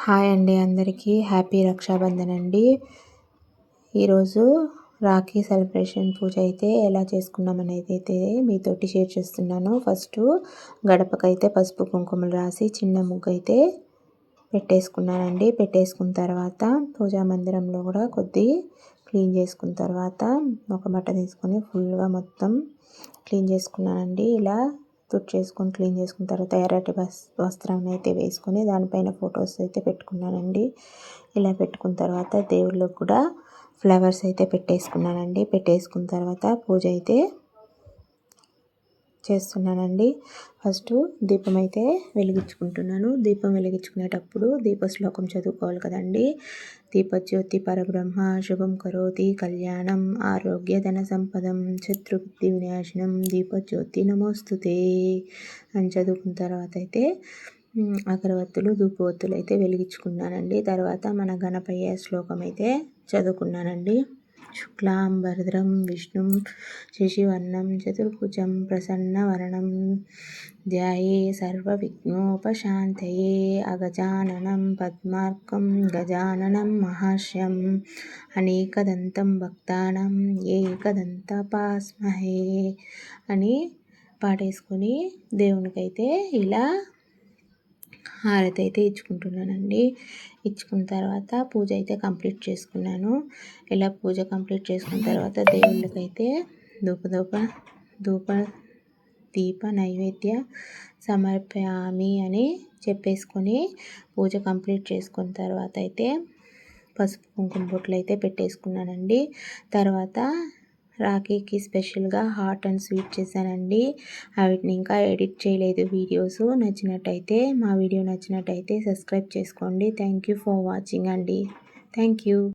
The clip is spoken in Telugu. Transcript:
హాయ్ అండి, అందరికీ హ్యాపీ రక్షాబంధన్ అండి. ఈరోజు రాఖీ సెలబ్రేషన్ పూజ అయితే ఎలా చేసుకున్నామనేది అయితే మీతోటి షేర్ చేస్తున్నాను. ఫస్ట్ గడపకైతే పసుపు కుంకుమలు రాసి చిన్న ముగ్గు అయితే పెట్టేసుకున్నానండి. పెట్టేసుకున్న తర్వాత పూజా మందిరంలో కూడా క్లీన్ చేసుకున్న తర్వాత ఒక బట్ట తీసుకొని ఫుల్గా మొత్తం క్లీన్ చేసుకున్నానండి. ఇలా తుడిచేసుకొని క్లీన్ చేసుకున్న తర్వాత ఎర్రటి వస్త్రాన్ని అయితే వేసుకొని దానిపైన ఫొటోస్ అయితే పెట్టుకున్నానండి. ఇలా పెట్టుకున్న తర్వాత దేవుళ్ళకు కూడా ఫ్లవర్స్ అయితే పెట్టేసుకున్నానండి. పెట్టేసుకున్న తర్వాత పూజ అయితే చేస్తున్నానండి. ఫస్ట్ దీపం అయితే వెలిగించుకుంటున్నాను. దీపం వెలిగించుకునేటప్పుడు దీప శ్లోకం చదువుకోవాలి కదండి. దీపజ్యోతి పరబ్రహ్మ శుభం కరోతి కళ్యాణం ఆరోగ్య ధన సంపదం శత్రుబుద్ధి వినాశనం దీపజ్యోతి నమోస్తుతే అని చదువుకున్న తర్వాత అయితే అగరవత్తులు ధూపవత్తులు అయితే వెలిగించుకున్నానండి. తర్వాత మన గణపయ్య శ్లోకం అయితే చదువుకున్నానండి. శుక్లాంబరధరం విష్ణుం శశివర్ణం చతుర్భుజం ప్రసన్నవదనం ధ్యాయే సర్వవిఘ్నోపశాంతయే అగజాననం పద్మార్కం గజాననం మహార్షం అనేకదంతం భక్తానం ఏకదంతపాస్మహే అని పాడేసుకొని దేవునికైతే ఇలా హారతి అయితే ఇచ్చుకుంటున్నానండి. ఇచ్చుకున్న తర్వాత పూజ అయితే కంప్లీట్ చేసుకున్నాను. ఇలా పూజ కంప్లీట్ చేసుకున్న తర్వాత దేవుళ్ళకైతే ధూప దీప నైవేద్య సమర్పయామి అని చెప్పేసుకొని పూజ కంప్లీట్ చేసుకున్న తర్వాత అయితే పసుపు కుంకుమ బొట్లు అయితే పెట్టేసుకున్నానండి. తర్వాత రాఖీకి స్పెషల్గా హాట్ అండ్ స్వీట్ చేశానండి. వాటిని ఇంకా ఎడిట్ చేయలేదు వీడియోస్. మా వీడియో నచ్చినట్టయితే సబ్స్క్రైబ్ చేసుకోండి. థ్యాంక్ యూ ఫర్ వాచింగ్ అండి. Thank you.